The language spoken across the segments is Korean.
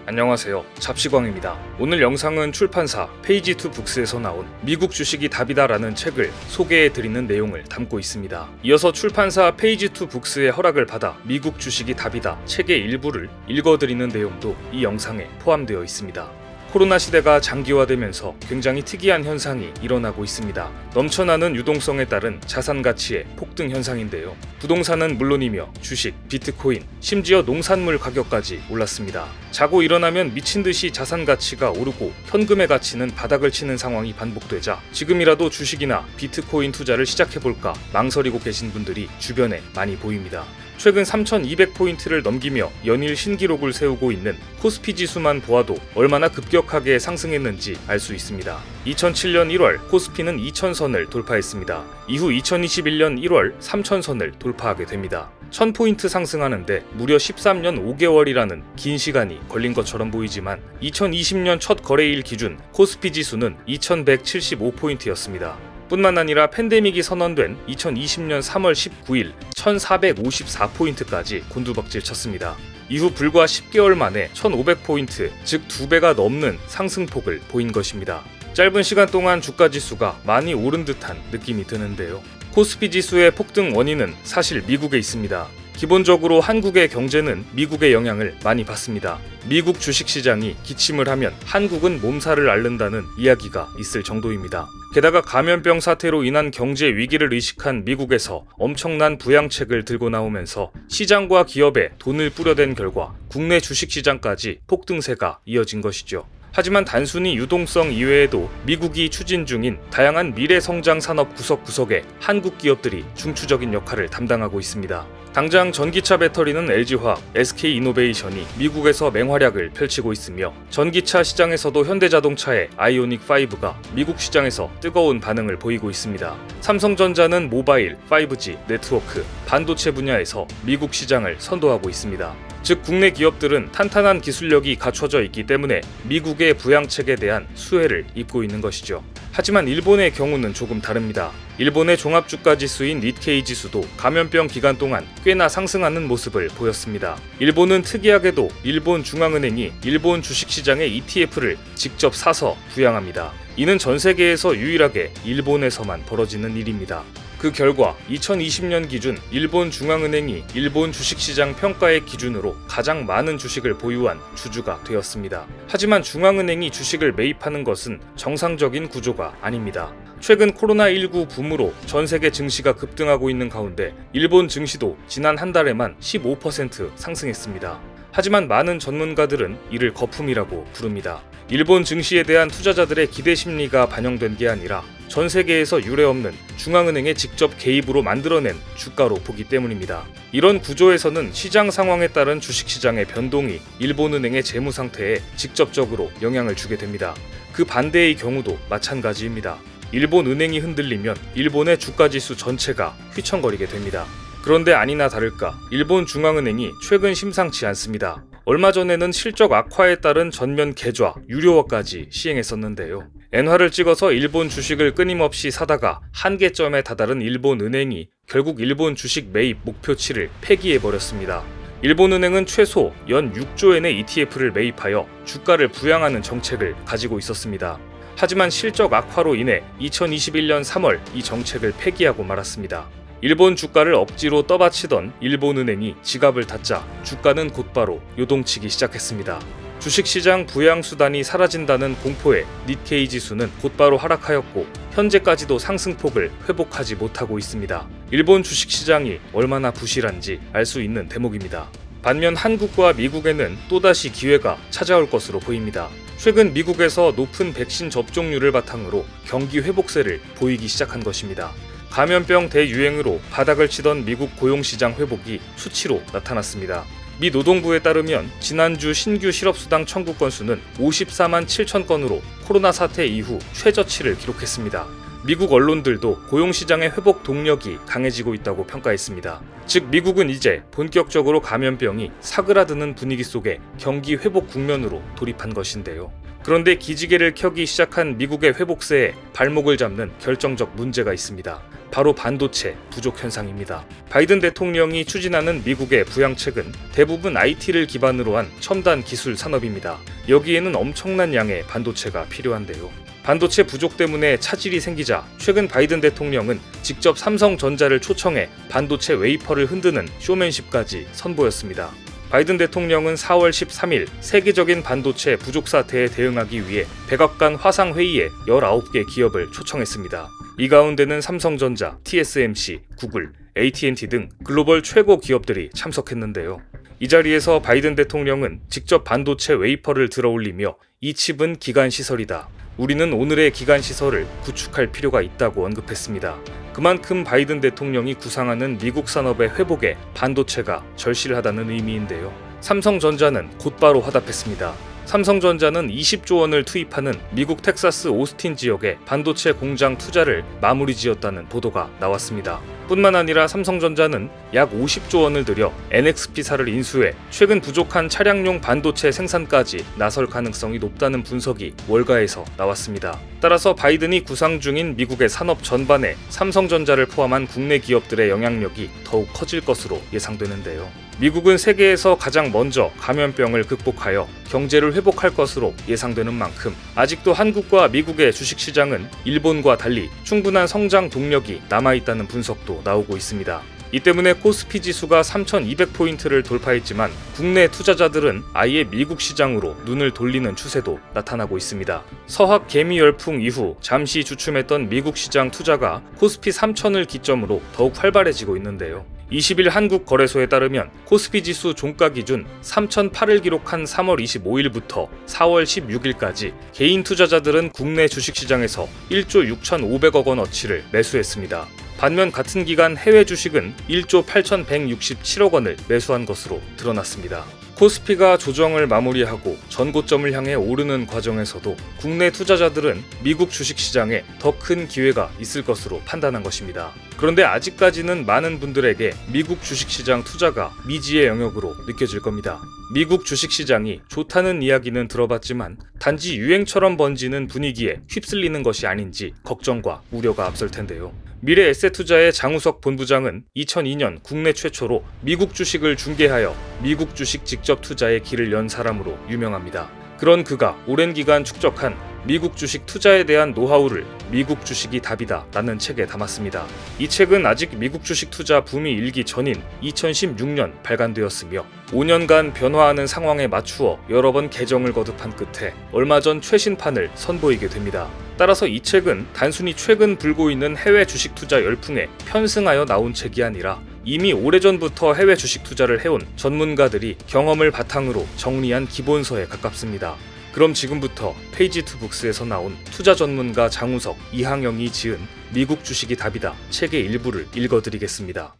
안녕하세요, 잡시광입니다. 오늘 영상은 출판사 페이지2북스에서 나온 미국 주식이 답이다라는 책을 소개해드리는 내용을 담고 있습니다. 이어서 출판사 페이지2북스의 허락을 받아 미국 주식이 답이다 책의 일부를 읽어드리는 내용도 이 영상에 포함되어 있습니다. 코로나 시대가 장기화되면서 굉장히 특이한 현상이 일어나고 있습니다. 넘쳐나는 유동성에 따른 자산 가치의 폭등 현상인데요. 부동산은 물론이며 주식, 비트코인, 심지어 농산물 가격까지 올랐습니다. 자고 일어나면 미친 듯이 자산 가치가 오르고 현금의 가치는 바닥을 치는 상황이 반복되자 지금이라도 주식이나 비트코인 투자를 시작해볼까 망설이고 계신 분들이 주변에 많이 보입니다. 최근 3,200포인트를 넘기며 연일 신기록을 세우고 있는 코스피 지수만 보아도 얼마나 급격하게 상승했는지 알 수 있습니다. 2007년 1월 코스피는 2,000선을 돌파했습니다. 이후 2021년 1월 3,000선을 돌파하게 됩니다. 1000포인트 상승하는데 무려 13년 5개월이라는 긴 시간이 걸린 것처럼 보이지만 2020년 첫 거래일 기준 코스피 지수는 2175포인트였습니다. 뿐만 아니라 팬데믹이 선언된 2020년 3월 19일 1454포인트까지 곤두박질 쳤습니다. 이후 불과 10개월 만에 1500포인트, 즉 2배가 넘는 상승폭을 보인 것입니다. 짧은 시간 동안 주가 지수가 많이 오른 듯한 느낌이 드는데요. 코스피 지수의 폭등 원인은 사실 미국에 있습니다. 기본적으로 한국의 경제는 미국의 영향을 많이 받습니다. 미국 주식시장이 기침을 하면 한국은 몸살을 앓는다는 이야기가 있을 정도입니다. 게다가 감염병 사태로 인한 경제 위기를 의식한 미국에서 엄청난 부양책을 들고 나오면서 시장과 기업에 돈을 뿌려댄 결과 국내 주식시장까지 폭등세가 이어진 것이죠. 하지만 단순히 유동성 이외에도 미국이 추진 중인 다양한 미래성장 산업 구석구석에 한국 기업들이 중추적인 역할을 담당하고 있습니다. 당장 전기차 배터리는 LG화학, SK이노베이션이 미국에서 맹활약을 펼치고 있으며 전기차 시장에서도 현대자동차의 아이오닉5가 미국 시장에서 뜨거운 반응을 보이고 있습니다. 삼성전자는 모바일, 5G, 네트워크, 반도체 분야에서 미국 시장을 선도하고 있습니다. 즉 국내 기업들은 탄탄한 기술력이 갖춰져 있기 때문에 미국의 부양책에 대한 수혜를 입고 있는 것이죠. 하지만 일본의 경우는 조금 다릅니다. 일본의 종합주가지수인 니케이 지수도 감염병 기간 동안 꽤나 상승하는 모습을 보였습니다. 일본은 특이하게도 일본 중앙은행이 일본 주식시장의 ETF를 직접 사서 부양합니다. 이는 전 세계에서 유일하게 일본에서만 벌어지는 일입니다. 그 결과 2020년 기준 일본 중앙은행이 일본 주식시장 평가의 기준으로 가장 많은 주식을 보유한 주주가 되었습니다. 하지만 중앙은행이 주식을 매입하는 것은 정상적인 구조가 아닙니다. 최근 코로나19 붐으로 전 세계 증시가 급등하고 있는 가운데 일본 증시도 지난 한 달에만 15% 상승했습니다. 하지만 많은 전문가들은 이를 거품이라고 부릅니다. 일본 증시에 대한 투자자들의 기대 심리가 반영된 게 아니라 전 세계에서 유례없는 중앙은행의 직접 개입으로 만들어낸 주가로 보기 때문입니다. 이런 구조에서는 시장 상황에 따른 주식시장의 변동이 일본은행의 재무 상태에 직접적으로 영향을 주게 됩니다. 그 반대의 경우도 마찬가지입니다. 일본 은행이 흔들리면 일본의 주가지수 전체가 휘청거리게 됩니다. 그런데 아니나 다를까 일본 중앙은행이 최근 심상치 않습니다. 얼마 전에는 실적 악화에 따른 전면 계좌 유료화까지 시행했었는데요. 엔화를 찍어서 일본 주식을 끊임없이 사다가 한계점에 다다른 일본 은행이 결국 일본 주식 매입 목표치를 폐기해버렸습니다. 일본은행은 최소 연 6조엔의 ETF를 매입하여 주가를 부양하는 정책을 가지고 있었습니다. 하지만 실적 악화로 인해 2021년 3월 이 정책을 폐기하고 말았습니다. 일본 주가를 억지로 떠받치던 일본은행이 지갑을 닫자 주가는 곧바로 요동치기 시작했습니다. 주식시장 부양수단이 사라진다는 공포에 니케이 지수는 곧바로 하락하였고 현재까지도 상승폭을 회복하지 못하고 있습니다. 일본 주식시장이 얼마나 부실한지 알 수 있는 대목입니다. 반면 한국과 미국에는 또다시 기회가 찾아올 것으로 보입니다. 최근 미국에서 높은 백신 접종률을 바탕으로 경기 회복세를 보이기 시작한 것입니다. 감염병 대유행으로 바닥을 치던 미국 고용시장 회복이 수치로 나타났습니다. 미 노동부에 따르면 지난주 신규 실업수당 청구 건수는 54만 7천 건으로 코로나 사태 이후 최저치를 기록했습니다. 미국 언론들도 고용시장의 회복 동력이 강해지고 있다고 평가했습니다. 즉 미국은 이제 본격적으로 감염병이 사그라드는 분위기 속에 경기 회복 국면으로 돌입한 것인데요. 그런데 기지개를 켜기 시작한 미국의 회복세에 발목을 잡는 결정적 문제가 있습니다. 바로 반도체 부족 현상입니다. 바이든 대통령이 추진하는 미국의 부양책은 대부분 IT를 기반으로 한 첨단 기술 산업입니다. 여기에는 엄청난 양의 반도체가 필요한데요. 반도체 부족 때문에 차질이 생기자 최근 바이든 대통령은 직접 삼성전자를 초청해 반도체 웨이퍼를 흔드는 쇼맨십까지 선보였습니다. 바이든 대통령은 4월 13일 세계적인 반도체 부족 사태에 대응하기 위해 백악관 화상회의에 19개 기업을 초청했습니다. 이 가운데는 삼성전자, TSMC, 구글, AT&T 등 글로벌 최고 기업들이 참석했는데요. 이 자리에서 바이든 대통령은 직접 반도체 웨이퍼를 들어올리며 이 칩은 기간시설이다. 우리는 오늘의 기간시설을 구축할 필요가 있다고 언급했습니다. 그만큼 바이든 대통령이 구상하는 미국 산업의 회복에 반도체가 절실하다는 의미인데요. 삼성전자는 곧바로 화답했습니다. 삼성전자는 20조 원을 투입하는 미국 텍사스 오스틴 지역의 반도체 공장 투자를 마무리 지었다는 보도가 나왔습니다. 뿐만 아니라 삼성전자는 약 50조 원을 들여 NXP사를 인수해 최근 부족한 차량용 반도체 생산까지 나설 가능성이 높다는 분석이 월가에서 나왔습니다. 따라서 바이든이 구상 중인 미국의 산업 전반에 삼성전자를 포함한 국내 기업들의 영향력이 더욱 커질 것으로 예상되는데요. 미국은 세계에서 가장 먼저 감염병을 극복하여 경제를 회복할 것으로 예상되는 만큼 아직도 한국과 미국의 주식시장은 일본과 달리 충분한 성장 동력이 남아있다는 분석도 나오고 있습니다. 이 때문에 코스피 지수가 3200포인트를 돌파했지만 국내 투자자들은 아예 미국 시장으로 눈을 돌리는 추세도 나타나고 있습니다. 서학 개미 열풍 이후 잠시 주춤했던 미국 시장 투자가 코스피 3000을 기점으로 더욱 활발해지고 있는데요. 20일 한국거래소에 따르면 코스피 지수 종가 기준 3008을 기록한 3월 25일부터 4월 16일까지 개인 투자자들은 국내 주식시장에서 1조 6,500억 원어치를 매수했습니다. 반면 같은 기간 해외 주식은 1조 8,167억 원을 매수한 것으로 드러났습니다. 코스피가 조정을 마무리하고 전고점을 향해 오르는 과정에서도 국내 투자자들은 미국 주식시장에 더 큰 기회가 있을 것으로 판단한 것입니다. 그런데 아직까지는 많은 분들에게 미국 주식시장 투자가 미지의 영역으로 느껴질 겁니다. 미국 주식시장이 좋다는 이야기는 들어봤지만 단지 유행처럼 번지는 분위기에 휩쓸리는 것이 아닌지 걱정과 우려가 앞설 텐데요. 미래에셋투자의 장우석 본부장은 2002년 국내 최초로 미국 주식을 중개하여 미국 주식 직접 투자의 길을 연 사람으로 유명합니다. 그런 그가 오랜 기간 축적한 미국 주식 투자에 대한 노하우를 미국 주식이 답이다 라는 책에 담았습니다. 이 책은 아직 미국 주식 투자 붐이 일기 전인 2016년 발간되었으며 5년간 변화하는 상황에 맞추어 여러 번 개정을 거듭한 끝에 얼마 전 최신판을 선보이게 됩니다. 따라서 이 책은 단순히 최근 불고 있는 해외 주식 투자 열풍에 편승하여 나온 책이 아니라 이미 오래전부터 해외 주식 투자를 해온 전문가들이 경험을 바탕으로 정리한 기본서에 가깝습니다. 그럼 지금부터 페이지 투 북스에서 나온 투자 전문가 장우석, 이항영이 지은 미국 주식이 답이다 책의 일부를 읽어드리겠습니다.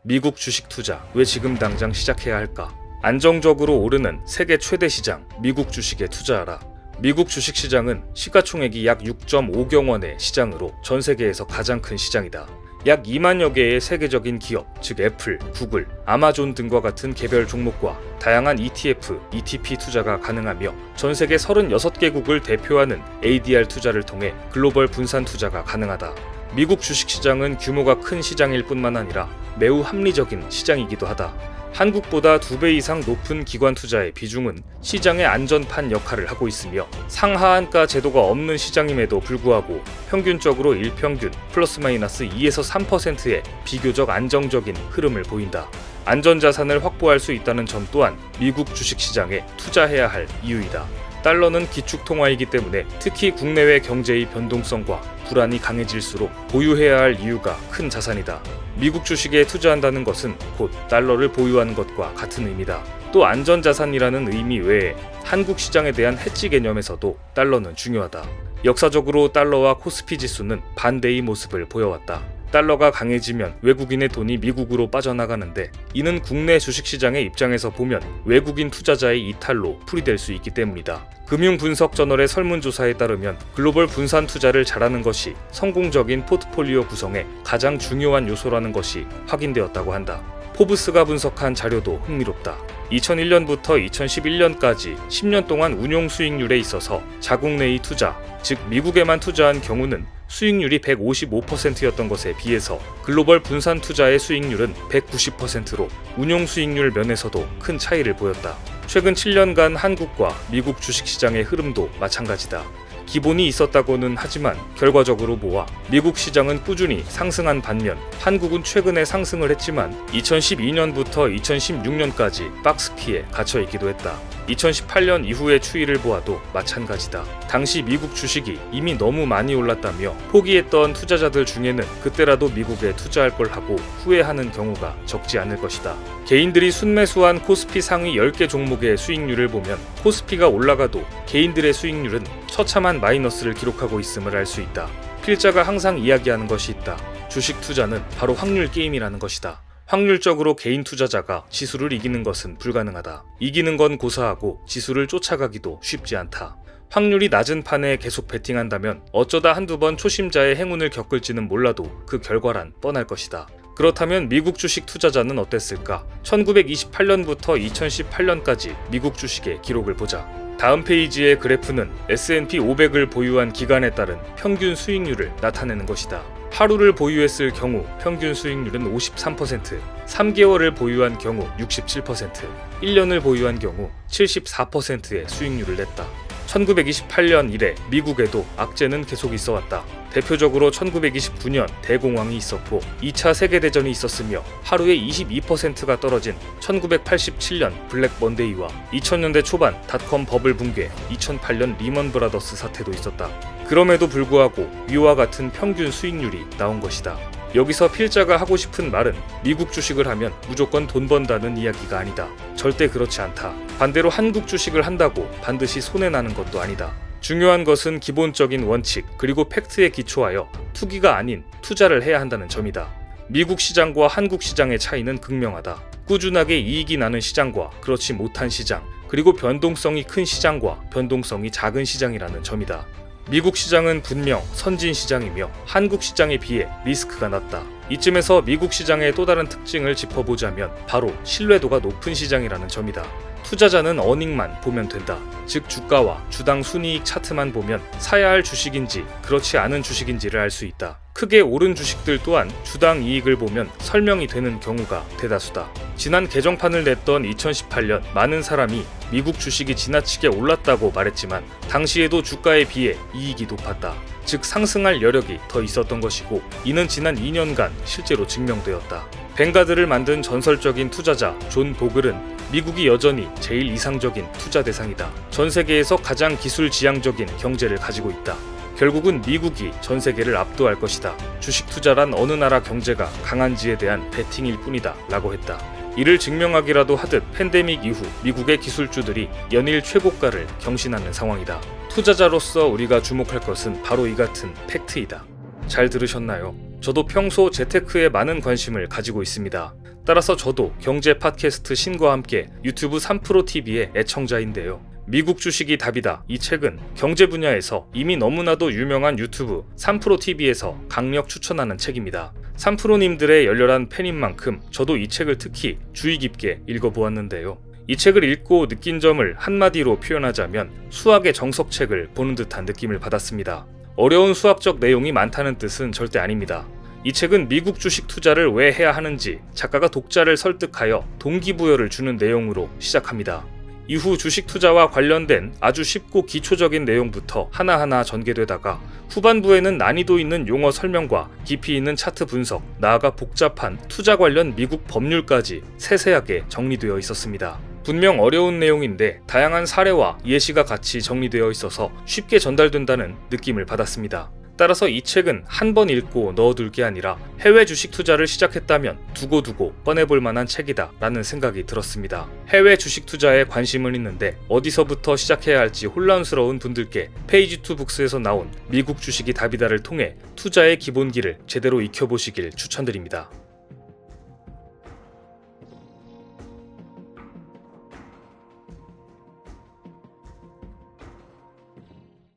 미국 주식 투자 왜 지금 당장 시작해야 할까? 안정적으로 오르는 세계 최대 시장 미국 주식에 투자하라. 미국 주식시장은 시가총액이 약 6.5경 원의 시장으로 전 세계에서 가장 큰 시장이다. 약 2만여 개의 세계적인 기업, 즉 애플, 구글, 아마존 등과 같은 개별 종목과 다양한 ETF, ETP 투자가 가능하며 전 세계 36개국을 대표하는 ADR 투자를 통해 글로벌 분산 투자가 가능하다. 미국 주식시장은 규모가 큰 시장일 뿐만 아니라 매우 합리적인 시장이기도 하다. 한국보다 2배 이상 높은 기관 투자의 비중은 시장의 안전판 역할을 하고 있으며 상하한가 제도가 없는 시장임에도 불구하고 평균적으로 일평균 플러스 마이너스 2에서 3%의 비교적 안정적인 흐름을 보인다. 안전자산을 확보할 수 있다는 점 또한 미국 주식시장에 투자해야 할 이유이다. 달러는 기축통화이기 때문에 특히 국내외 경제의 변동성과 불안이 강해질수록 보유해야 할 이유가 큰 자산이다. 미국 주식에 투자한다는 것은 곧 달러를 보유하는 것과 같은 의미다. 또 안전자산이라는 의미 외에 한국 시장에 대한 해지 개념에서도 달러는 중요하다. 역사적으로 달러와 코스피 지수는 반대의 모습을 보여왔다. 달러가 강해지면 외국인의 돈이 미국으로 빠져나가는데 이는 국내 주식시장의 입장에서 보면 외국인 투자자의 이탈로 풀이될 수 있기 때문이다. 금융분석저널의 설문조사에 따르면 글로벌 분산 투자를 잘하는 것이 성공적인 포트폴리오 구성의 가장 중요한 요소라는 것이 확인되었다고 한다. 포브스가 분석한 자료도 흥미롭다. 2001년부터 2011년까지 10년 동안 운용 수익률에 있어서 자국 내의 투자, 즉 미국에만 투자한 경우는 수익률이 155%였던 것에 비해서 글로벌 분산 투자의 수익률은 190%로 운용 수익률 면에서도 큰 차이를 보였다. 최근 7년간 한국과 미국 주식시장의 흐름도 마찬가지다. 기본이 있었다고는 하지만 결과적으로 모아 미국 시장은 꾸준히 상승한 반면 한국은 최근에 상승을 했지만 2012년부터 2016년까지 박스피에 갇혀 있기도 했다. 2018년 이후의 추이를 보아도 마찬가지다. 당시 미국 주식이 이미 너무 많이 올랐다며 포기했던 투자자들 중에는 그때라도 미국에 투자할 걸 하고 후회하는 경우가 적지 않을 것이다. 개인들이 순매수한 코스피 상위 10개 종목의 수익률을 보면 코스피가 올라가도 개인들의 수익률은 처참한 마이너스를 기록하고 있음을 알 수 있다. 필자가 항상 이야기하는 것이 있다. 주식 투자는 바로 확률 게임이라는 것이다. 확률적으로 개인 투자자가 지수를 이기는 것은 불가능하다. 이기는 건 고사하고 지수를 쫓아가기도 쉽지 않다. 확률이 낮은 판에 계속 베팅한다면 어쩌다 한두 번 초심자의 행운을 겪을지는 몰라도 그 결과란 뻔할 것이다. 그렇다면 미국 주식 투자자는 어땠을까? 1928년부터 2018년까지 미국 주식의 기록을 보자. 다음 페이지의 그래프는 S&P 500을 보유한 기간에 따른 평균 수익률을 나타내는 것이다. 하루를 보유했을 경우 평균 수익률은 53%, 3개월을 보유한 경우 67%, 1년을 보유한 경우 74%의 수익률을 냈다. 1928년 이래 미국에도 악재는 계속 있어왔다. 대표적으로 1929년 대공황이 있었고 2차 세계대전이 있었으며 하루에 22%가 떨어진 1987년 블랙 먼데이와 2000년대 초반 닷컴 버블 붕괴, 2008년 리먼 브라더스 사태도 있었다. 그럼에도 불구하고 위와 같은 평균 수익률이 나온 것이다. 여기서 필자가 하고 싶은 말은 미국 주식을 하면 무조건 돈 번다는 이야기가 아니다. 절대 그렇지 않다. 반대로 한국 주식을 한다고 반드시 손해나는 것도 아니다. 중요한 것은 기본적인 원칙 그리고 팩트에 기초하여 투기가 아닌 투자를 해야 한다는 점이다. 미국 시장과 한국 시장의 차이는 극명하다. 꾸준하게 이익이 나는 시장과 그렇지 못한 시장, 그리고 변동성이 큰 시장과 변동성이 작은 시장이라는 점이다. 미국 시장은 분명 선진 시장이며 한국 시장에 비해 리스크가 낮다. 이쯤에서 미국 시장의 또 다른 특징을 짚어보자면 바로 신뢰도가 높은 시장이라는 점이다. 투자자는 어닝만 보면 된다. 즉 주가와 주당 순이익 차트만 보면 사야 할 주식인지 그렇지 않은 주식인지를 알 수 있다. 크게 오른 주식들 또한 주당 이익을 보면 설명이 되는 경우가 대다수다. 지난 개정판을 냈던 2018년 많은 사람이 미국 주식이 지나치게 올랐다고 말했지만 당시에도 주가에 비해 이익이 높았다. 즉 상승할 여력이 더 있었던 것이고 이는 지난 2년간 실제로 증명되었다. 뱅가드를 만든 전설적인 투자자 존 보글은 미국이 여전히 제일 이상적인 투자 대상이다. 전 세계에서 가장 기술 지향적인 경제를 가지고 있다. 결국은 미국이 전 세계를 압도할 것이다. 주식 투자란 어느 나라 경제가 강한지에 대한 베팅일 뿐이다 라고 했다. 이를 증명하기라도 하듯 팬데믹 이후 미국의 기술주들이 연일 최고가를 경신하는 상황이다. 투자자로서 우리가 주목할 것은 바로 이 같은 팩트이다. 잘 들으셨나요? 저도 평소 재테크에 많은 관심을 가지고 있습니다. 따라서 저도 경제 팟캐스트 신과 함께 유튜브 3프로TV의 애청자인데요. 미국 주식이 답이다. 이 책은 경제 분야에서 이미 너무나도 유명한 유튜브 3프로TV에서 강력 추천하는 책입니다. 3프로님들의 열렬한 팬인 만큼 저도 이 책을 특히 주의 깊게 읽어보았는데요. 이 책을 읽고 느낀 점을 한마디로 표현하자면 수학의 정석책을 보는 듯한 느낌을 받았습니다. 어려운 수학적 내용이 많다는 뜻은 절대 아닙니다. 이 책은 미국 주식 투자를 왜 해야 하는지 작가가 독자를 설득하여 동기부여를 주는 내용으로 시작합니다. 이후 주식 투자와 관련된 아주 쉽고 기초적인 내용부터 하나하나 전개되다가 후반부에는 난이도 있는 용어 설명과 깊이 있는 차트 분석, 나아가 복잡한 투자 관련 미국 법률까지 세세하게 정리되어 있었습니다. 분명 어려운 내용인데 다양한 사례와 예시가 같이 정리되어 있어서 쉽게 전달된다는 느낌을 받았습니다. 따라서 이 책은 한 번 읽고 넣어둘 게 아니라 해외 주식 투자를 시작했다면 두고두고 꺼내볼 만한 책이다 라는 생각이 들었습니다. 해외 주식 투자에 관심은 있는데 어디서부터 시작해야 할지 혼란스러운 분들께 페이지 투 북스에서 나온 미국 주식이 답이다를 통해 투자의 기본기를 제대로 익혀보시길 추천드립니다.